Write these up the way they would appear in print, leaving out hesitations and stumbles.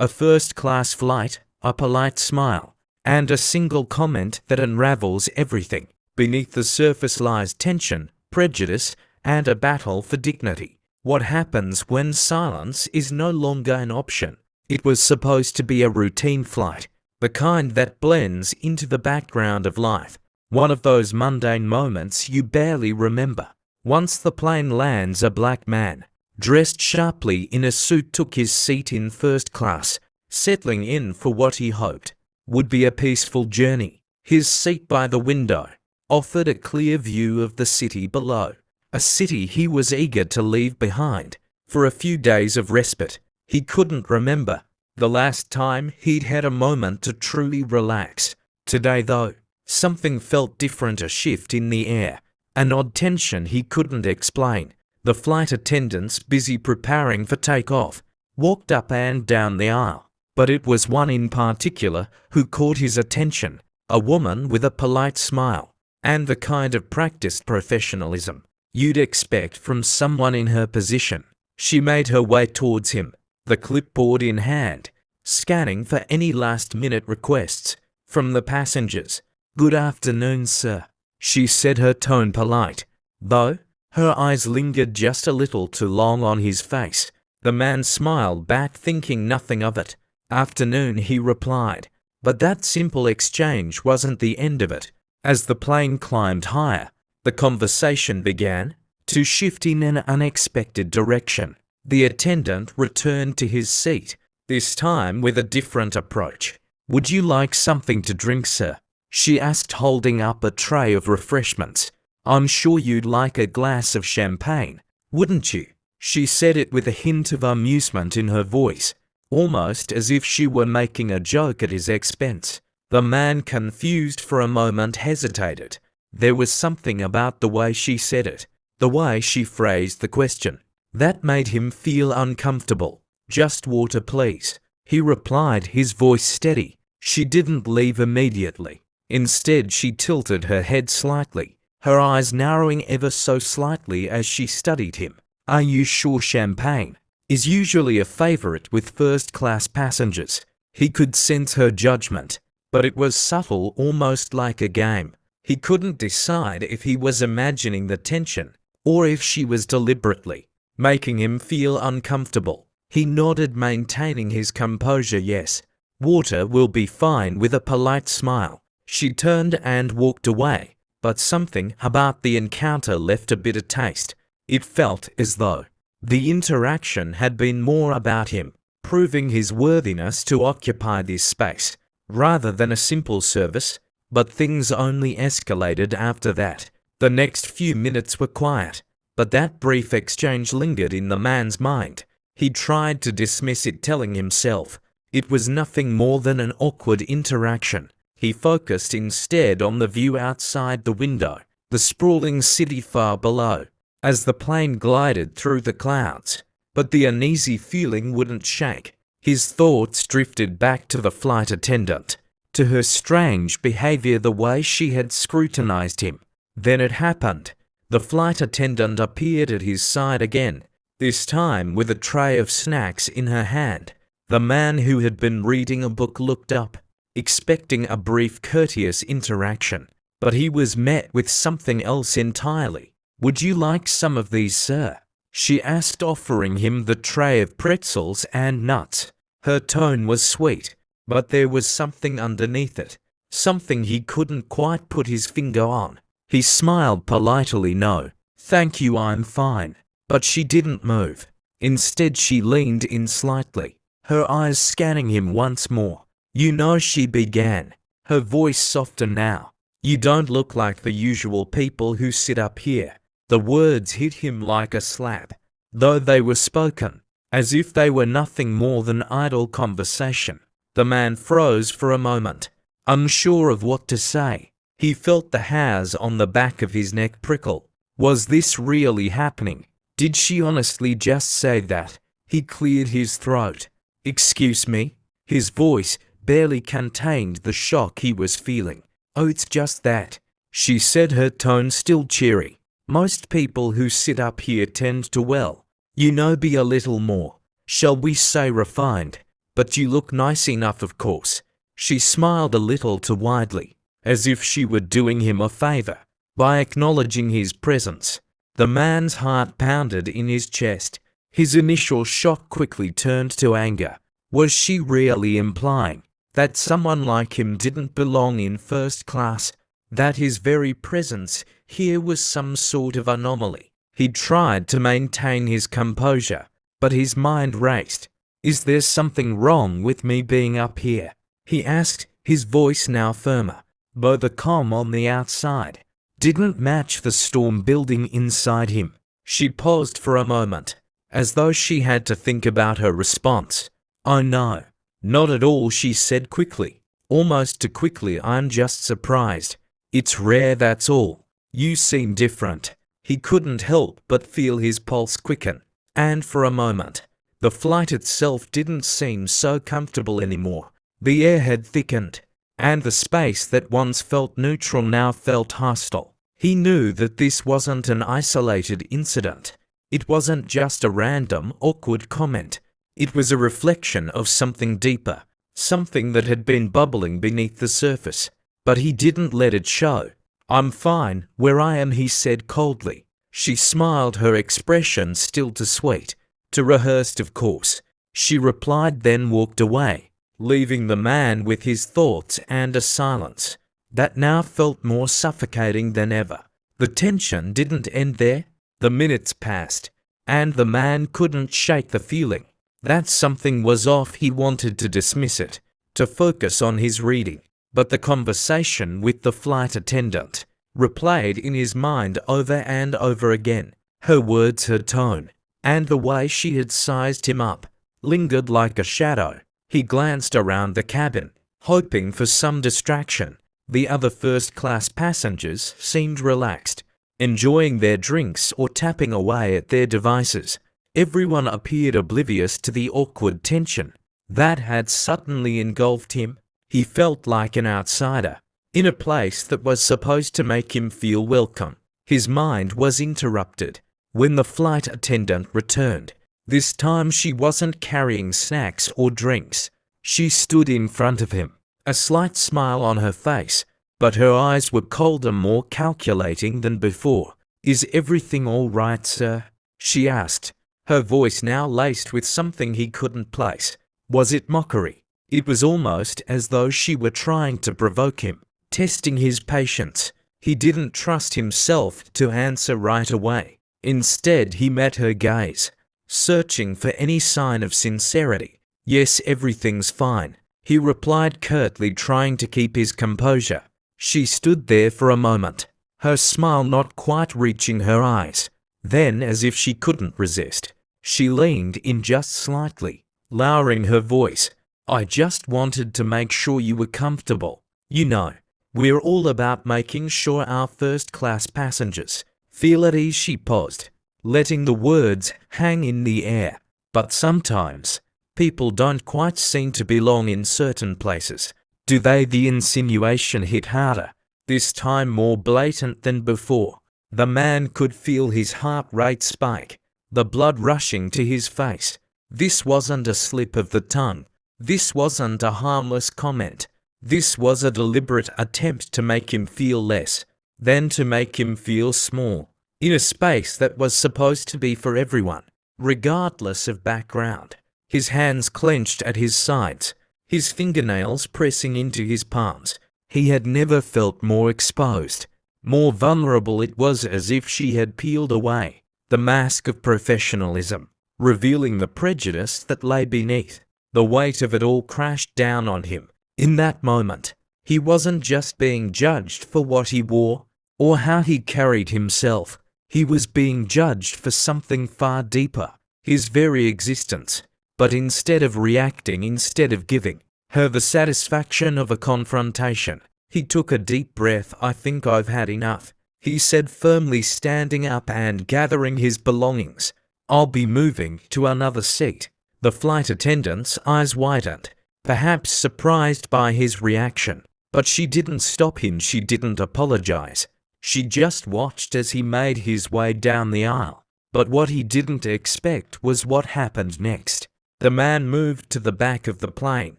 A first-class flight, a polite smile, and a single comment that unravels everything. Beneath the surface lies tension, prejudice, and a battle for dignity. What happens when silence is no longer an option? It was supposed to be a routine flight, the kind that blends into the background of life. One of those mundane moments you barely remember. Once the plane lands, a black man, dressed sharply in a suit, took his seat in first class, settling in for what he hoped would be a peaceful journey. His seat by the window offered a clear view of the city below, a city he was eager to leave behind for a few days of respite. He couldn't remember the last time he'd had a moment to truly relax. Today, though, something felt different, a shift in the air, an odd tension he couldn't explain. The flight attendants, busy preparing for takeoff, walked up and down the aisle, but it was one in particular who caught his attention, a woman with a polite smile and the kind of practiced professionalism you'd expect from someone in her position. She made her way towards him, the clipboard in hand, scanning for any last-minute requests from the passengers. "Good afternoon, sir," she said, her tone polite, though her eyes lingered just a little too long on his face. The man smiled back, thinking nothing of it. "Afternoon," he replied, but that simple exchange wasn't the end of it. As the plane climbed higher, the conversation began to shift in an unexpected direction. The attendant returned to his seat, this time with a different approach. "Would you like something to drink, sir?" she asked, holding up a tray of refreshments. "I'm sure you'd like a glass of champagne, wouldn't you?" She said it with a hint of amusement in her voice, almost as if she were making a joke at his expense. The man, confused for a moment, hesitated. There was something about the way she said it, the way she phrased the question, that made him feel uncomfortable. "Just water, please," he replied, his voice steady. She didn't leave immediately. Instead, she tilted her head slightly, her eyes narrowing ever so slightly as she studied him. "Are you sure champagne is usually a favorite with first-class passengers?" He could sense her judgment, but it was subtle, almost like a game. He couldn't decide if he was imagining the tension or if she was deliberately making him feel uncomfortable. He nodded, maintaining his composure. "Yes, water will be fine," with a polite smile. She turned and walked away, but something about the encounter left a bitter taste. It felt as though the interaction had been more about him proving his worthiness to occupy this space, rather than a simple service. But things only escalated after that. The next few minutes were quiet, but that brief exchange lingered in the man's mind. He tried to dismiss it, telling himself it was nothing more than an awkward interaction. He focused instead on the view outside the window, the sprawling city far below, as the plane glided through the clouds. But the uneasy feeling wouldn't shake. His thoughts drifted back to the flight attendant, to her strange behavior, the way she had scrutinized him. Then it happened. The flight attendant appeared at his side again, this time with a tray of snacks in her hand. The man, who had been reading a book, looked up, expecting a brief, courteous interaction, but he was met with something else entirely. "Would you like some of these, sir?" she asked, offering him the tray of pretzels and nuts. Her tone was sweet, but there was something underneath it, something he couldn't quite put his finger on. He smiled politely. "No, thank you, I'm fine." But she didn't move. Instead, she leaned in slightly, her eyes scanning him once more. "You know," she began, her voice softer now, "you don't look like the usual people who sit up here." The words hit him like a slap, though they were spoken as if they were nothing more than idle conversation. The man froze for a moment, unsure of what to say. He felt the hairs on the back of his neck prickle. Was this really happening? Did she honestly just say that? He cleared his throat. "Excuse me?" His voice barely contained the shock he was feeling. "Oh, it's just that," she said, her tone still cheery. "Most people who sit up here tend to, well, you know, be a little more, shall we say, refined." but you look nice enough, of course." She smiled a little too widely, as if she were doing him a favor by acknowledging his presence. The man's heart pounded in his chest. His initial shock quickly turned to anger. Was she really implying that someone like him didn't belong in first class? That his very presence here was some sort of anomaly? He tried to maintain his composure, but his mind raced. "Is there something wrong with me being up here?" he asked, his voice now firmer, though the calm on the outside didn't match the storm building inside him. She paused for a moment, as though she had to think about her response. "Oh no, not at all," she said quickly, almost too quickly. "I'm just surprised. It's rare, that's all. You seem different." He couldn't help but feel his pulse quicken, and for a moment, the flight itself didn't seem so comfortable anymore. The air had thickened, and the space that once felt neutral now felt hostile. He knew that this wasn't an isolated incident. It wasn't just a random, awkward comment. It was a reflection of something deeper, something that had been bubbling beneath the surface. But he didn't let it show. "I'm fine where I am," he said coldly. She smiled, her expression still too sweet, too rehearsed, of course. She replied, then walked away, leaving the man with his thoughts and a silence that now felt more suffocating than ever. The tension didn't end there. The minutes passed, and the man couldn't shake the feeling that something was off. He wanted to dismiss it, to focus on his reading, but the conversation with the flight attendant replayed in his mind over and over again. Her words, her tone, and the way she had sized him up lingered like a shadow. He glanced around the cabin, hoping for some distraction. The other first-class passengers seemed relaxed, enjoying their drinks or tapping away at their devices. Everyone appeared oblivious to the awkward tension that had suddenly engulfed him. He felt like an outsider, in a place that was supposed to make him feel welcome. His mind was interrupted when the flight attendant returned. This time she wasn't carrying snacks or drinks. She stood in front of him, a slight smile on her face, but her eyes were colder, more calculating than before. "Is everything all right, sir?" she asked, her voice now laced with something he couldn't place. Was it mockery? It was almost as though she were trying to provoke him, testing his patience. He didn't trust himself to answer right away. Instead, he met her gaze, searching for any sign of sincerity. "Yes, everything's fine," he replied curtly, trying to keep his composure. She stood there for a moment, her smile not quite reaching her eyes. Then, as if she couldn't resist, she leaned in just slightly, lowering her voice. "I just wanted to make sure you were comfortable. You know, we're all about making sure our first-class passengers feel at ease." She paused, letting the words hang in the air. "But sometimes people don't quite seem to belong in certain places, do they?" The insinuation hit harder, this time more blatant than before. The man could feel his heart rate spike, the blood rushing to his face. This wasn't a slip of the tongue. This wasn't a harmless comment. This was a deliberate attempt to make him feel less, then to make him feel small, in a space that was supposed to be for everyone, regardless of background. His hands clenched at his sides, his fingernails pressing into his palms. He had never felt more exposed, more vulnerable. It was as if she had peeled away the mask of professionalism, revealing the prejudice that lay beneath. The weight of it all crashed down on him. In that moment, he wasn't just being judged for what he wore or how he carried himself. He was being judged for something far deeper, his very existence. But instead of reacting, instead of giving her the satisfaction of a confrontation, he took a deep breath. "I think I've had enough," he said firmly, standing up and gathering his belongings. "I'll be moving to another seat." The flight attendant's eyes widened, perhaps surprised by his reaction. But she didn't stop him, she didn't apologize. She just watched as he made his way down the aisle. But what he didn't expect was what happened next. The man moved to the back of the plane,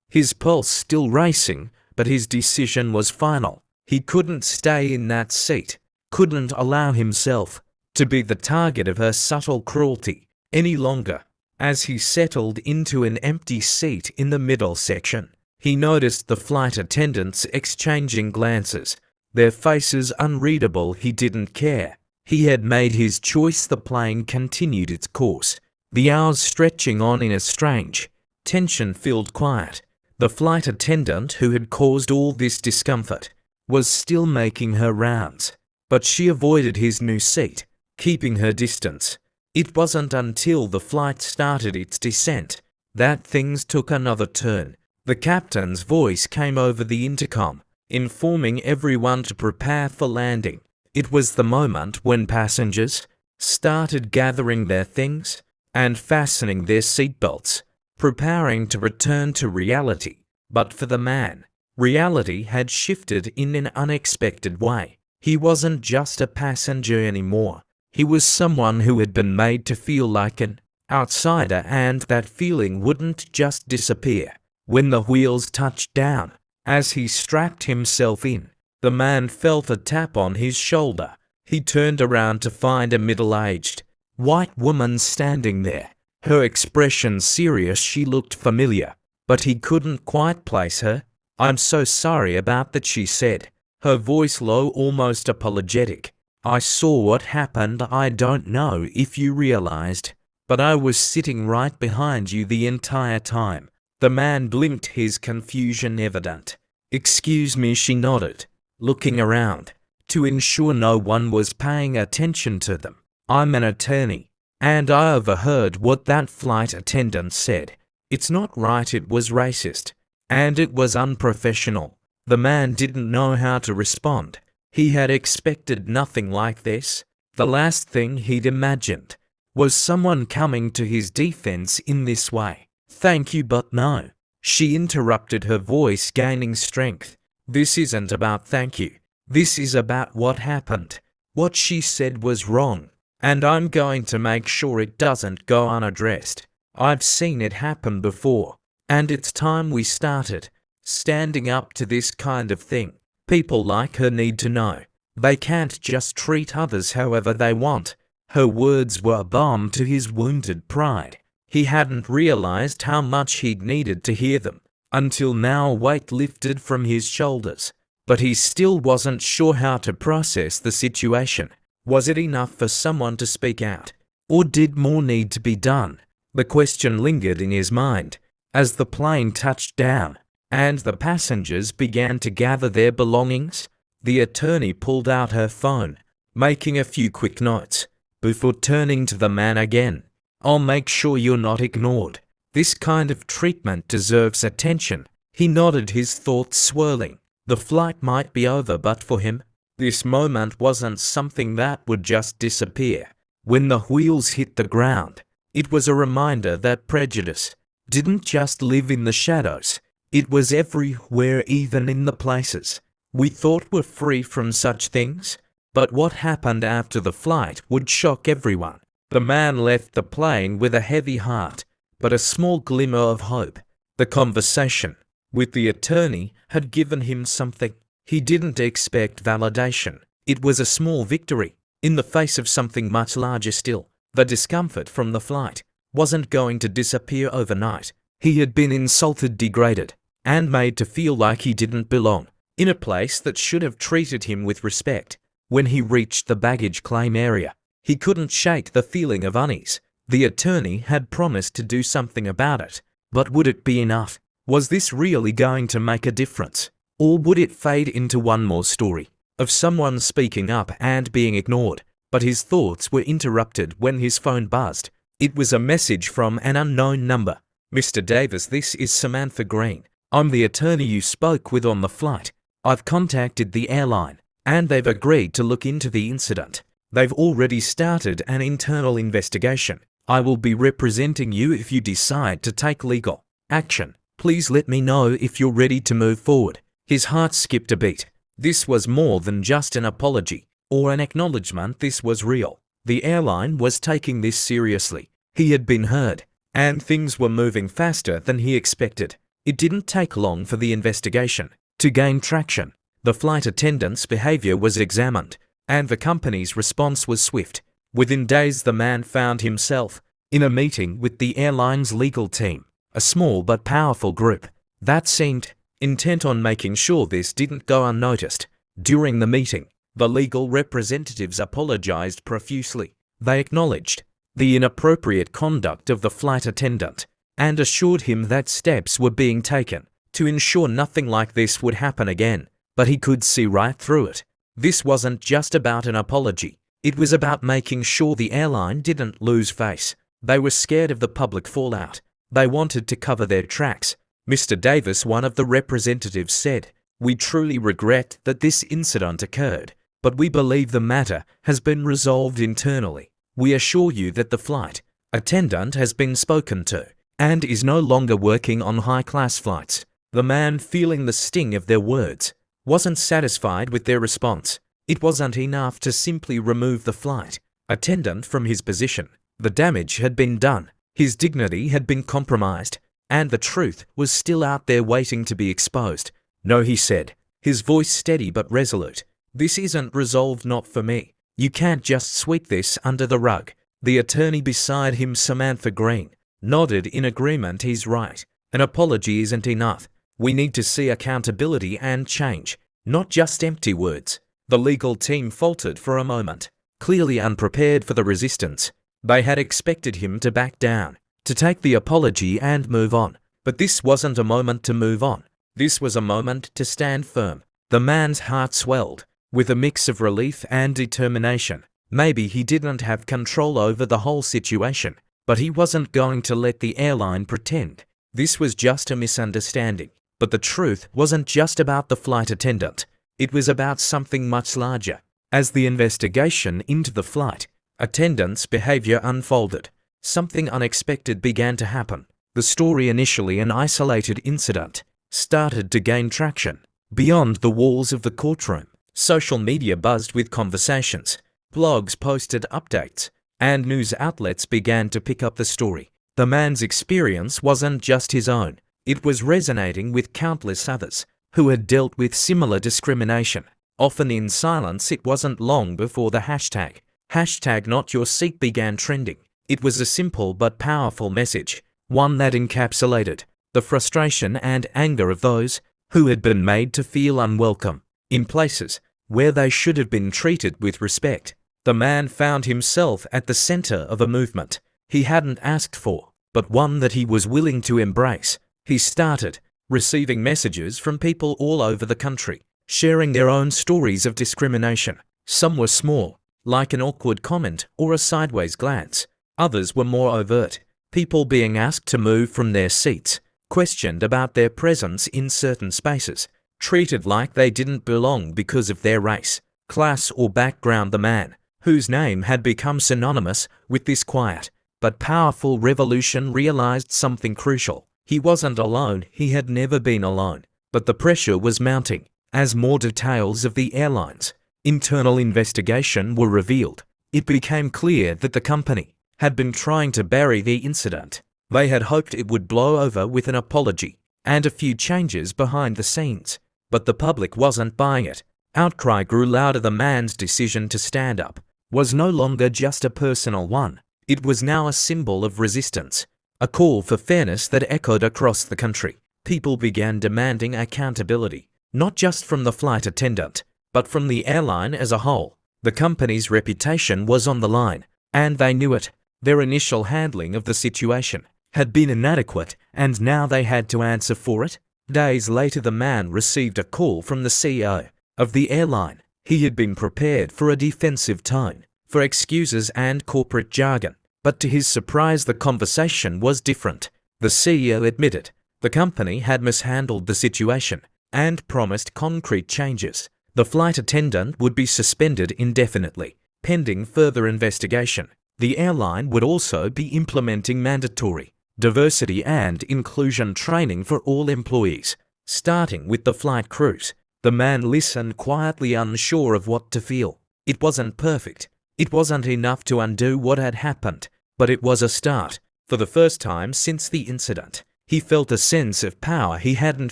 his pulse still racing, but his decision was final. He couldn't stay in that seat, couldn't allow himself to be the target of her subtle cruelty any longer. As he settled into an empty seat in the middle section, he noticed the flight attendants exchanging glances, their faces unreadable. He didn't care. He had made his choice. The plane continued its course, the hours stretching on in a strange, tension-filled quiet. The flight attendant who had caused all this discomfort was still making her rounds, but she avoided his new seat, keeping her distance. It wasn't until the flight started its descent that things took another turn. The captain's voice came over the intercom, informing everyone to prepare for landing. It was the moment when passengers started gathering their things and fastening their seatbelts, preparing to return to reality. But for the man, reality had shifted in an unexpected way. He wasn't just a passenger anymore. He was someone who had been made to feel like an outsider, and that feeling wouldn't just disappear when the wheels touched down. As he strapped himself in, the man felt a tap on his shoulder. He turned around to find a middle-aged, white woman standing there, her expression serious. She looked familiar, but he couldn't quite place her. "I'm so sorry about that," she said, her voice low, almost apologetic. "I saw what happened. I don't know if you realized, but I was sitting right behind you the entire time." The man blinked, his confusion evident. "Excuse me," she nodded, looking around to ensure no one was paying attention to them. "I'm an attorney, and I overheard what that flight attendant said. It's not right. It was racist, and it was unprofessional." The man didn't know how to respond. He had expected nothing like this. The last thing he'd imagined was someone coming to his defense in this way. "Thank you, but no," she interrupted, her voice gaining strength. "This isn't about thank you. This is about what happened. What she said was wrong, and I'm going to make sure it doesn't go unaddressed. I've seen it happen before, and it's time we started standing up to this kind of thing. People like her need to know they can't just treat others however they want." Her words were balm to his wounded pride. He hadn't realized how much he'd needed to hear them until now. A weight lifted from his shoulders, but he still wasn't sure how to process the situation. Was it enough for someone to speak out, or did more need to be done? The question lingered in his mind as the plane touched down and the passengers began to gather their belongings. The attorney pulled out her phone, making a few quick notes before turning to the man again. "I'll make sure you're not ignored. This kind of treatment deserves attention." He nodded, his thoughts swirling. The flight might be over, but for him, this moment wasn't something that would just disappear. When the wheels hit the ground, it was a reminder that prejudice didn't just live in the shadows. It was everywhere, even in the places we thought were free from such things. But what happened after the flight would shock everyone. The man left the plane with a heavy heart, but a small glimmer of hope. The conversation with the attorney had given him something. He didn't expect validation. It was a small victory in the face of something much larger still. The discomfort from the flight wasn't going to disappear overnight. He had been insulted, degraded, and made to feel like he didn't belong in a place that should have treated him with respect. When he reached the baggage claim area, he couldn't shake the feeling of unease. The attorney had promised to do something about it, but would it be enough? Was this really going to make a difference? Or would it fade into one more story of someone speaking up and being ignored? But his thoughts were interrupted when his phone buzzed. It was a message from an unknown number. "Mr. Davis, this is Samantha Green. I'm the attorney you spoke with on the flight. I've contacted the airline, and they've agreed to look into the incident. They've already started an internal investigation. I will be representing you if you decide to take legal action. Please let me know if you're ready to move forward." His heart skipped a beat. This was more than just an apology or an acknowledgement. This was real. The airline was taking this seriously. He had been heard, and things were moving faster than he expected. It didn't take long for the investigation to gain traction. The flight attendant's behavior was examined, and the company's response was swift. Within days, the man found himself in a meeting with the airline's legal team, a small but powerful group that seemed intent on making sure this didn't go unnoticed. During the meeting, the legal representatives apologized profusely. They acknowledged the inappropriate conduct of the flight attendant and assured him that steps were being taken to ensure nothing like this would happen again. But he could see right through it. This wasn't just about an apology. It was about making sure the airline didn't lose face. They were scared of the public fallout. They wanted to cover their tracks. Mr. Davis, one of the representatives, said, "We truly regret that this incident occurred, but we believe the matter has been resolved internally. We assure you that the flight attendant has been spoken to and is no longer working on high-class flights." The man, feeling the sting of their words, wasn't satisfied with their response. It wasn't enough to simply remove the flight attendant from his position. The damage had been done, his dignity had been compromised, and the truth was still out there waiting to be exposed. "No," he said, his voice steady but resolute. "This isn't resolved, not for me. You can't just sweep this under the rug." The attorney beside him, Samantha Green, nodded in agreement. "He's right. An apology isn't enough. We need to see accountability and change, not just empty words." The legal team faltered for a moment, clearly unprepared for the resistance. They had expected him to back down, to take the apology and move on. But this wasn't a moment to move on. This was a moment to stand firm. The man's heart swelled with a mix of relief and determination. Maybe he didn't have control over the whole situation, but he wasn't going to let the airline pretend this was just a misunderstanding. But the truth wasn't just about the flight attendant. It was about something much larger. As the investigation into the flight attendant's behavior unfolded, something unexpected began to happen. The story, initially an isolated incident, started to gain traction beyond the walls of the courtroom. Social media buzzed with conversations, blogs posted updates, and news outlets began to pick up the story. The man's experience wasn't just his own. It was resonating with countless others who had dealt with similar discrimination, often in silence. It wasn't long before the hashtag #NotYourSeat began trending. It was a simple but powerful message, one that encapsulated the frustration and anger of those who had been made to feel unwelcome in places where they should have been treated with respect. The man found himself at the center of a movement he hadn't asked for, but one that he was willing to embrace. He started receiving messages from people all over the country, sharing their own stories of discrimination. Some were small, like an awkward comment or a sideways glance. Others were more overt, people being asked to move from their seats, questioned about their presence in certain spaces, treated like they didn't belong because of their race, class, or background. The man, whose name had become synonymous with this quiet but powerful revolution, realized something crucial. He wasn't alone. He had never been alone. But the pressure was mounting as more details of the airline's internal investigation were revealed. It became clear that the company had been trying to bury the incident. They had hoped it would blow over with an apology and a few changes behind the scenes. But the public wasn't buying it. Outcry grew louder. The man's decision to stand up was no longer just a personal one. It was now a symbol of resistance, a call for fairness that echoed across the country. People began demanding accountability, not just from the flight attendant, but from the airline as a whole. The company's reputation was on the line, and they knew it. Their initial handling of the situation had been inadequate, and now they had to answer for it. Days later, the man received a call from the CEO of the airline. He had been prepared for a defensive tone, for excuses and corporate jargon. But to his surprise, the conversation was different. The CEO admitted the company had mishandled the situation and promised concrete changes. The flight attendant would be suspended indefinitely, pending further investigation. The airline would also be implementing mandatory diversity and inclusion training for all employees, starting with the flight crews. The man listened quietly, unsure of what to feel. It wasn't perfect. It wasn't enough to undo what had happened, but it was a start. For the first time since the incident, he felt a sense of power he hadn't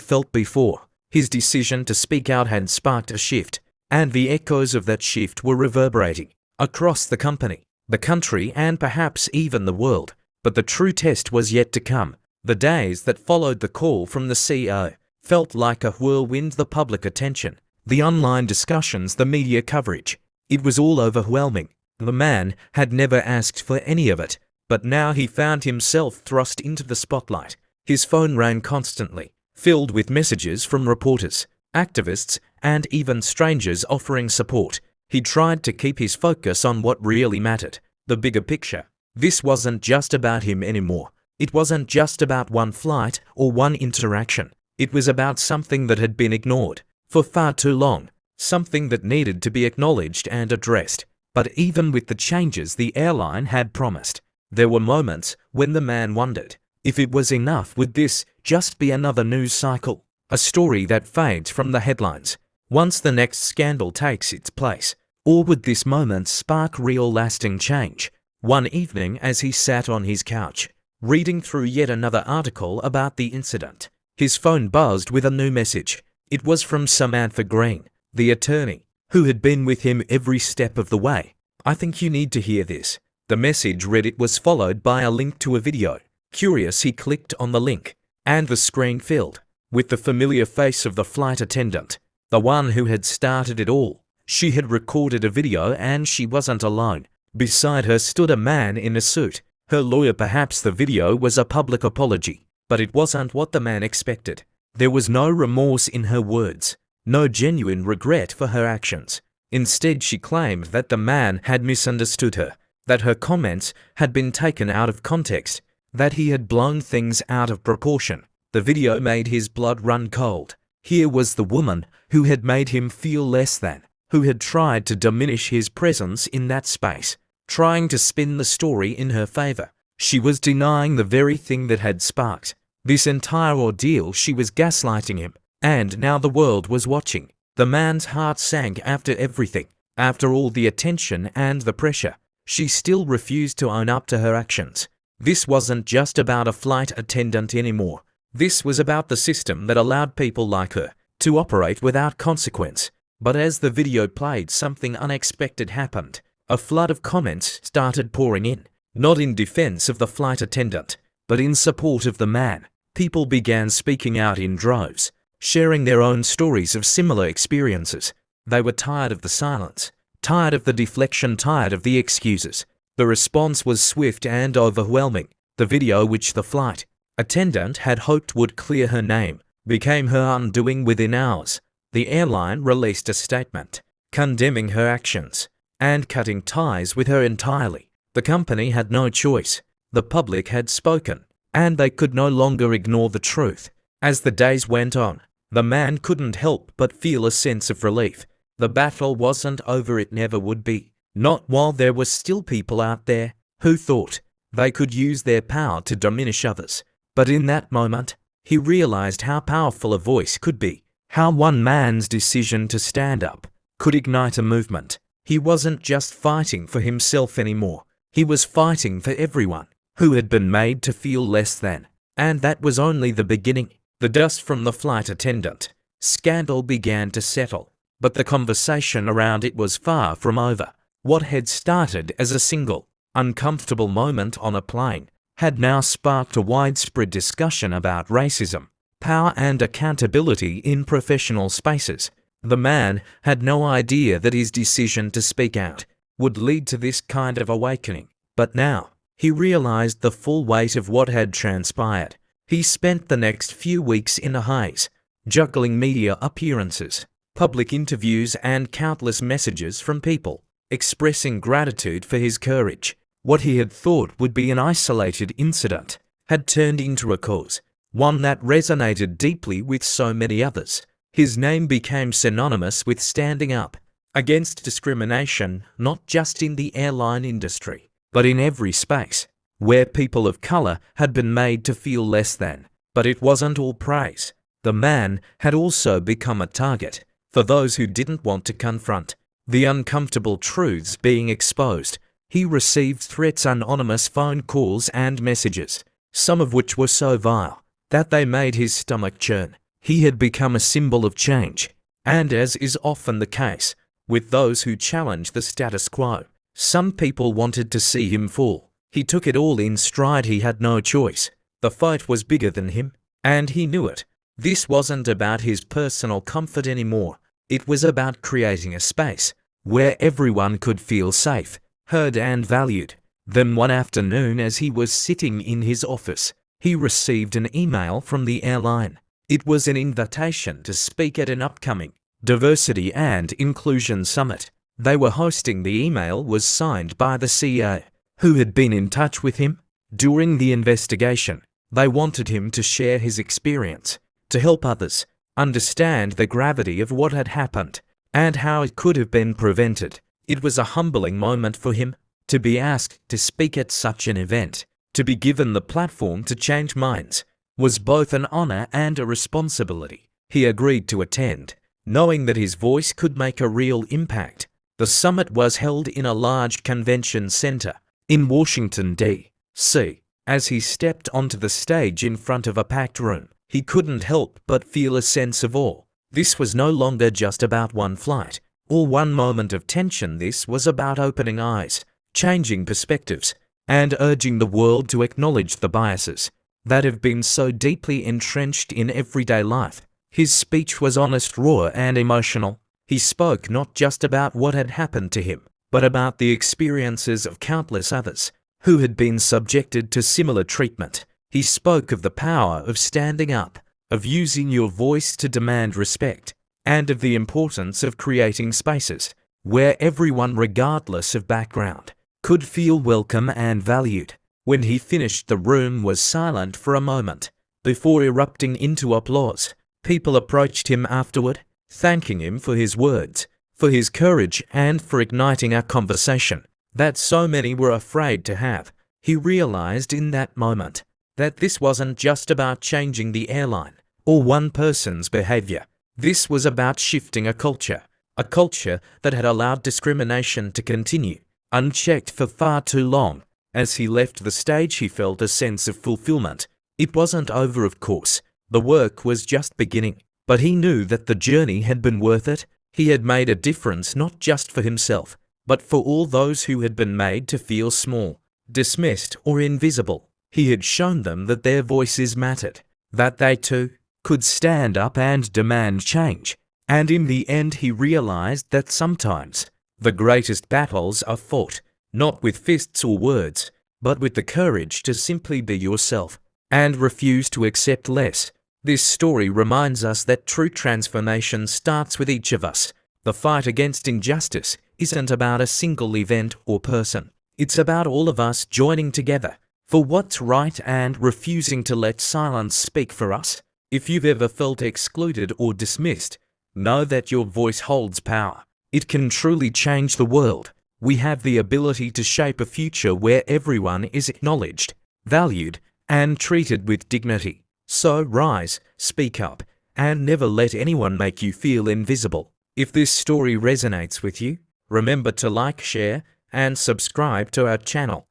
felt before. His decision to speak out had sparked a shift, and the echoes of that shift were reverberating across the company, the country, and perhaps even the world. But the true test was yet to come. The days that followed the call from the CEO felt like a whirlwind. The public attention, the online discussions, the media coverage. It was all overwhelming. The man had never asked for any of it, but now he found himself thrust into the spotlight. His phone rang constantly, filled with messages from reporters, activists, and even strangers offering support. He tried to keep his focus on what really mattered, the bigger picture. This wasn't just about him anymore. It wasn't just about one flight or one interaction. It was about something that had been ignored for far too long, something that needed to be acknowledged and addressed. But even with the changes the airline had promised, there were moments when the man wondered if it was enough. Would this just be another news cycle, a story that fades from the headlines once the next scandal takes its place? Or would this moment spark real lasting change? One evening, as he sat on his couch, reading through yet another article about the incident, his phone buzzed with a new message. It was from Samantha Green, the attorney, who had been with him every step of the way. "I think you need to hear this." The message read. It was followed by a link to a video. Curious, he clicked on the link, and the screen filled with the familiar face of the flight attendant, the one who had started it all. She had recorded a video, and she wasn't alone. Beside her stood a man in a suit, her lawyer. Perhaps the video was a public apology, but it wasn't what the man expected. There was no remorse in her words, no genuine regret for her actions. Instead, she claimed that the man had misunderstood her, that her comments had been taken out of context, that he had blown things out of proportion. The video made his blood run cold. Here was the woman who had made him feel less than, who had tried to diminish his presence in that space, trying to spin the story in her favor. She was denying the very thing that had sparked this entire ordeal. She was gaslighting him, and now the world was watching. The man's heart sank. After everything, after all the attention and the pressure, she still refused to own up to her actions. This wasn't just about a flight attendant anymore. This was about the system that allowed people like her to operate without consequence. But as the video played, something unexpected happened. A flood of comments started pouring in, not in defense of the flight attendant, but in support of the man. People began speaking out in droves, sharing their own stories of similar experiences. They were tired of the silence, tired of the deflection, tired of the excuses. The response was swift and overwhelming. The video, which the flight attendant had hoped would clear her name, became her undoing within hours. The airline released a statement condemning her actions and cutting ties with her entirely. The company had no choice. The public had spoken, and they could no longer ignore the truth. As the days went on, the man couldn't help but feel a sense of relief. The battle wasn't over. It never would be. Not while there were still people out there who thought they could use their power to diminish others. But in that moment, he realized how powerful a voice could be, how one man's decision to stand up could ignite a movement. He wasn't just fighting for himself anymore. He was fighting for everyone who had been made to feel less than. And that was only the beginning. The dust from the flight attendant scandal began to settle, but the conversation around it was far from over. What had started as a single, uncomfortable moment on a plane had now sparked a widespread discussion about racism, power, and accountability in professional spaces. The man had no idea that his decision to speak out would lead to this kind of awakening, but now he realized the full weight of what had transpired. He spent the next few weeks in a haze, juggling media appearances, public interviews, and countless messages from people expressing gratitude for his courage. What he had thought would be an isolated incident had turned into a cause, one that resonated deeply with so many others. His name became synonymous with standing up against discrimination, not just in the airline industry, but in every space where people of color had been made to feel less than. But it wasn't all praise. The man had also become a target for those who didn't want to confront the uncomfortable truths being exposed. He received threats, anonymous phone calls and messages, some of which were so vile that they made his stomach churn. He had become a symbol of change, and as is often the case with those who challenge the status quo, some people wanted to see him fall. He took it all in stride. He had no choice. The fight was bigger than him, and he knew it. This wasn't about his personal comfort anymore. It was about creating a space where everyone could feel safe, heard and valued. Then one afternoon, as he was sitting in his office, he received an email from the airline. It was an invitation to speak at an upcoming Diversity and Inclusion Summit. They were hosting. The email was signed by the CEO, who had been in touch with him during the investigation. They wanted him to share his experience, to help others understand the gravity of what had happened and how it could have been prevented. It was a humbling moment for him to be asked to speak at such an event. To be given the platform to change minds was both an honor and a responsibility. He agreed to attend, knowing that his voice could make a real impact. The summit was held in a large convention center in Washington, D.C. As he stepped onto the stage in front of a packed room, he couldn't help but feel a sense of awe. This was no longer just about one flight or one moment of tension. This was about opening eyes, changing perspectives, and urging the world to acknowledge the biases that have been so deeply entrenched in everyday life. His speech was honest, raw, and emotional. He spoke not just about what had happened to him, but about the experiences of countless others who had been subjected to similar treatment. He spoke of the power of standing up, of using your voice to demand respect, and of the importance of creating spaces where everyone, regardless of background, could feel welcome and valued. When he finished, the room was silent for a moment before erupting into applause. People approached him afterward, thanking him for his words, for his courage, and for igniting a conversation that so many were afraid to have. He realized in that moment that this wasn't just about changing the airline or one person's behavior. This was about shifting a culture that had allowed discrimination to continue unchecked for far too long. As he left the stage, he felt a sense of fulfillment. It wasn't over, of course. The work was just beginning, but he knew that the journey had been worth it. He had made a difference, not just for himself, but for all those who had been made to feel small, dismissed, or invisible. He had shown them that their voices mattered, that they too could stand up and demand change. And in the end, he realized that sometimes the greatest battles are fought not with fists or words, but with the courage to simply be yourself and refuse to accept less. This story reminds us that true transformation starts with each of us. The fight against injustice isn't about a single event or person. It's about all of us joining together for what's right and refusing to let silence speak for us. If you've ever felt excluded or dismissed, know that your voice holds power. It can truly change the world. We have the ability to shape a future where everyone is acknowledged, valued, and treated with dignity. So rise, speak up, and never let anyone make you feel invisible. If this story resonates with you, remember to like, share, and subscribe to our channel.